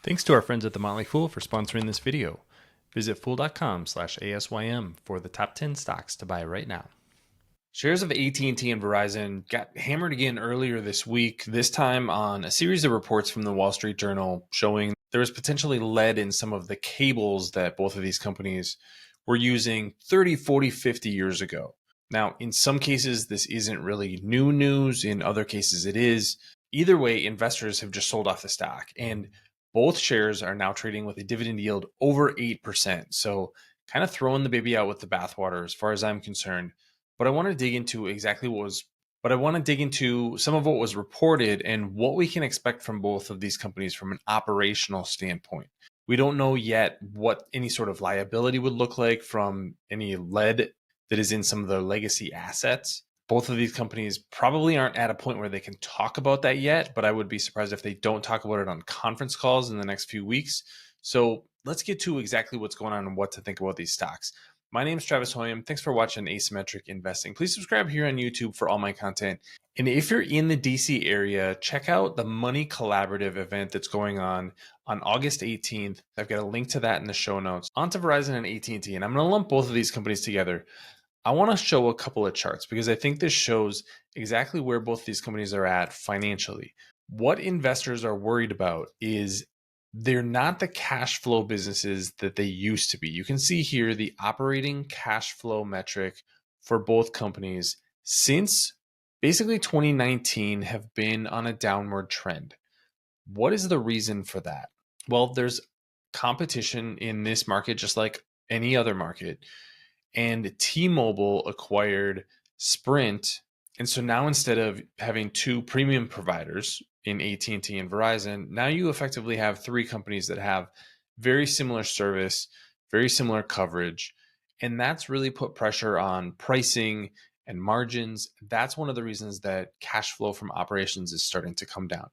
Thanks to our friends at The Motley Fool for sponsoring this video. Visit fool.com/ASYM for the top 10 stocks to buy right now. Shares of AT&T and Verizon got hammered again earlier this week, this time on a series of reports from the Wall Street Journal showing there was potentially lead in some of the cables that both of these companies were using 30, 40, 50 years ago. Now, in some cases, this isn't really new news. In other cases, it is. Either way, investors have just sold off the stock, and both shares are now trading with a dividend yield over 8%. So, kind of throwing the baby out with the bathwater as far as I'm concerned. But I want to dig into some of what was reported and what we can expect from both of these companies from an operational standpoint. We don't know yet what any sort of liability would look like from any lead that is in some of their legacy assets. Both of these companies probably aren't at a point where they can talk about that yet, but I would be surprised if they don't talk about it on conference calls in the next few weeks. So let's get to exactly what's going on and what to think about these stocks. My name is Travis Hoyam. Thanks for watching Asymmetric Investing. Please subscribe here on YouTube for all my content. And if you're in the DC area, check out the Money Collaborative event that's going on August 18th. I've got a link to that in the show notes. On to Verizon and AT&T, and I'm going to lump both of these companies together. I want to show a couple of charts because I think this shows exactly where both these companies are at financially. What investors are worried about is they're not the cash flow businesses that they used to be. You can see here the operating cash flow metric for both companies since basically 2019 have been on a downward trend. What is the reason for that? Well, there's competition in this market just like any other market. And T-Mobile acquired Sprint. And so now instead of having two premium providers in AT&T and Verizon, now you effectively have three companies that have very similar service, very similar coverage. And that's really put pressure on pricing and margins. That's one of the reasons that cash flow from operations is starting to come down.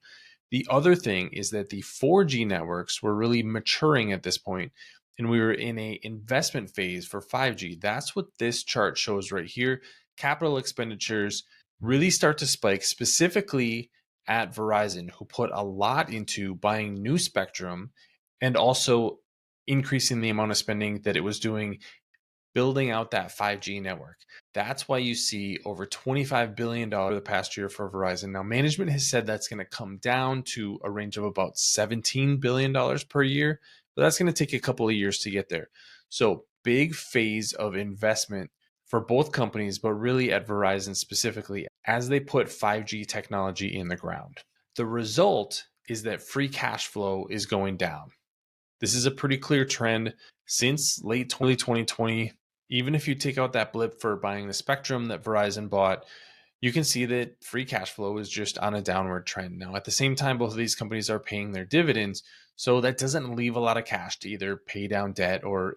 The other thing is that the 4G networks were really maturing at this point, and we were in a investment phase for 5G. That's what this chart shows right here. Capital expenditures really start to spike, specifically at Verizon, who put a lot into buying new spectrum and also increasing the amount of spending that it was doing building out that 5G network. That's why you see over $25 billion the past year for Verizon. Now, management has said that's going to come down to a range of about $17 billion per year, but that's going to take a couple of years to get there. So, big phase of investment for both companies, but really at Verizon specifically, as they put 5G technology in the ground. The result is that free cash flow is going down. This is a pretty clear trend since late 2020. Even if you take out that blip for buying the spectrum that Verizon bought, you can see that free cash flow is just on a downward trend. Now, at the same time, both of these companies are paying their dividends, so that doesn't leave a lot of cash to either pay down debt or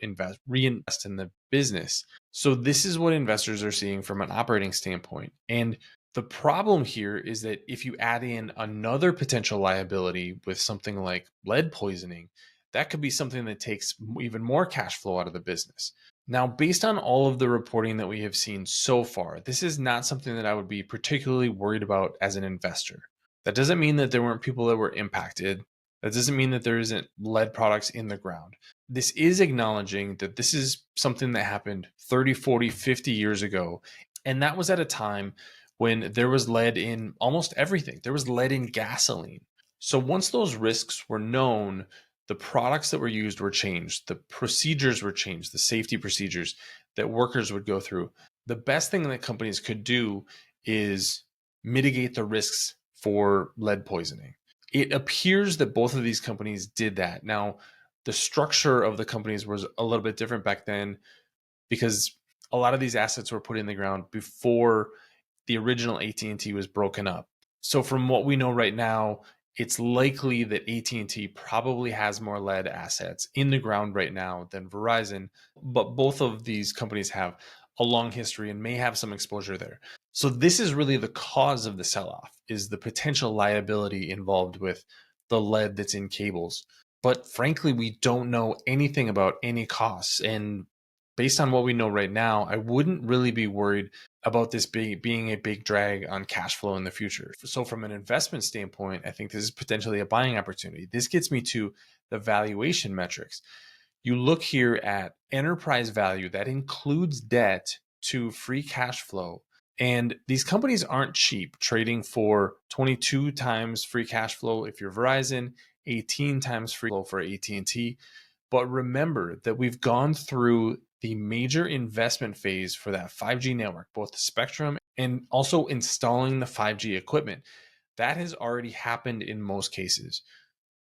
reinvest in the business. So this is what investors are seeing from an operating standpoint. And the problem here is that if you add in another potential liability with something like lead poisoning, that could be something that takes even more cash flow out of the business. Now, based on all of the reporting that we have seen so far, this is not something that I would be particularly worried about as an investor. That doesn't mean that there weren't people that were impacted. That doesn't mean that there isn't lead products in the ground. This is acknowledging that this is something that happened 30, 40, 50 years ago. And that was at a time when there was lead in almost everything. There was lead in gasoline. So once those risks were known, the products that were used were changed. The procedures were changed, the safety procedures that workers would go through. The best thing that companies could do is mitigate the risks for lead poisoning. It appears that both of these companies did that. Now, the structure of the companies was a little bit different back then because a lot of these assets were put in the ground before the original AT&T was broken up. So from what we know right now, it's likely that AT&T probably has more lead assets in the ground right now than Verizon, but both of these companies have a long history and may have some exposure there. So this is really the cause of the sell-off, is the potential liability involved with the lead that's in cables. But frankly, we don't know anything about any costs. And based on what we know right now, I wouldn't really be worried about this being a big drag on cash flow in the future. So from an investment standpoint, I think this is potentially a buying opportunity. This gets me to the valuation metrics. You look here at enterprise value that includes debt to free cash flow. And these companies aren't cheap, trading for 22 times free cash flow if you're Verizon, 18 times free flow for AT&T. But remember that we've gone through the major investment phase for that 5G network, both the spectrum and also installing the 5G equipment. That has already happened in most cases.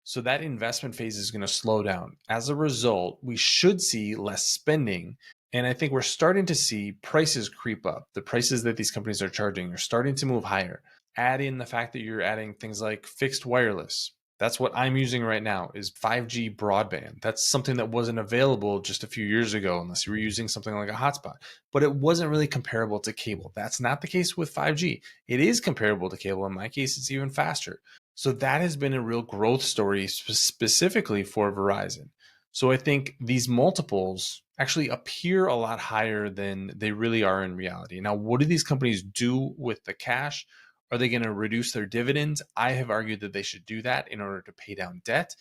So that investment phase is going to slow down. As a result, we should see less spending. And I think we're starting to see prices creep up. The prices that these companies are charging are starting to move higher. Add in the fact that you're adding things like fixed wireless. That's what I'm using right now is 5G broadband. That's something that wasn't available just a few years ago unless you were using something like a hotspot. But it wasn't really comparable to cable. That's not the case with 5G. It is comparable to cable. In my case, it's even faster. So that has been a real growth story specifically for Verizon. So I think these multiples actually appear a lot higher than they really are in reality. Now, what do these companies do with the cash? Are they going to reduce their dividends? I have argued that they should do that in order to pay down debt.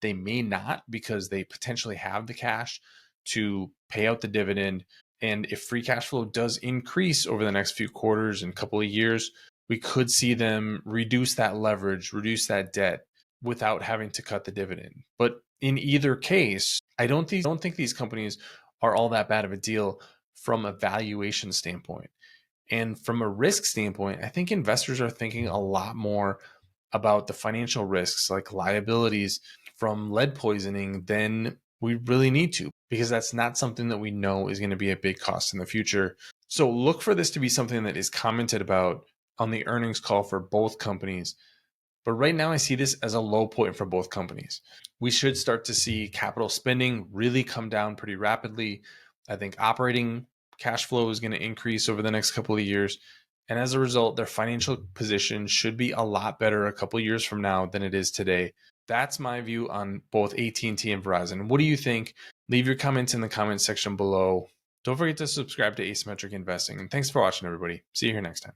They may not because they potentially have the cash to pay out the dividend. And if free cash flow does increase over the next few quarters and couple of years, we could see them reduce that leverage, reduce that debt without having to cut the dividend. But in either case, I don't think these companies are all that bad of a deal from a valuation standpoint. And from a risk standpoint, I think investors are thinking a lot more about the financial risks like liabilities from lead poisoning than we really need to, because that's not something that we know is going to be a big cost in the future. So look for this to be something that is commented about on the earnings call for both companies. But right now, I see this as a low point for both companies. We should start to see capital spending really come down pretty rapidly. I think operating cash flow is going to increase over the next couple of years. And as a result, their financial position should be a lot better a couple of years from now than it is today. That's my view on both AT&T and Verizon. What do you think? Leave your comments in the comment section below. Don't forget to subscribe to Asymmetric Investing. And thanks for watching, everybody. See you here next time.